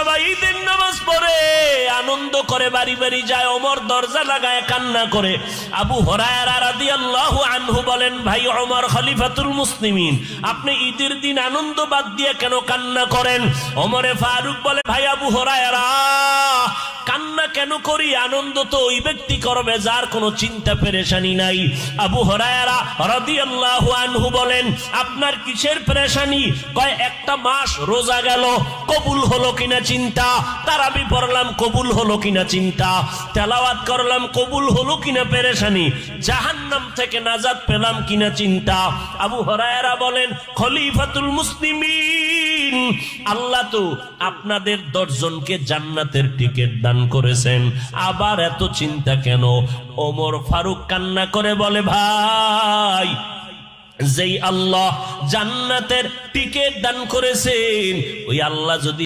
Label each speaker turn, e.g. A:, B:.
A: সবাই ঈদের নামাজ পড়ে আনন্দ করে বাড়ি বাড়ি যায়, ওমর দরজা লাগায় কান্না করে। আবু হুরায়রা রাদিয়াল্লাহু আনহু বলেন, ভাই ওমর খলিফাতুল মুসলিমিন, আপনি ঈদের দিন আনন্দ বাদ দিয়ে কেন কান্না করেন? ওমরে ফারুক বলে, ভাই আবু হুরায়রা, কান্না কেন করি? আনন্দ তো ওই ব্যক্তি করবে যার কোনো চিন্তা পেরেশানি নাই। আবু হুরায়রা রাদিয়াল্লাহু আনহু বলেন, আপনার কিসের পেরেশানি? কয়, একটা মাস রোজা গেল, কবুল হলো কিনা চিন্তা, তারাবি পড়লাম কবুল হলো কিনা চিন্তা, তেলাওয়াত করলাম কবুল হলো কিনা পেরেশানি, জাহান্নাম থেকে নাজাত পেলাম কিনা চিন্তা। আবু হুরায়রা বলেন, খলিফাতুল মুসলিমিন, আল্লাহ তো আপনাদের 10 জনকে জান্নাতের টিকিট দান করেছেন, আবার এত চিন্তা কেন? ওমর ফারুক কান্না করে বলে, ভাই, যেই আল্লাহ জান্নাতের টিকিট দান করেছেন, ওই আল্লাহ যদি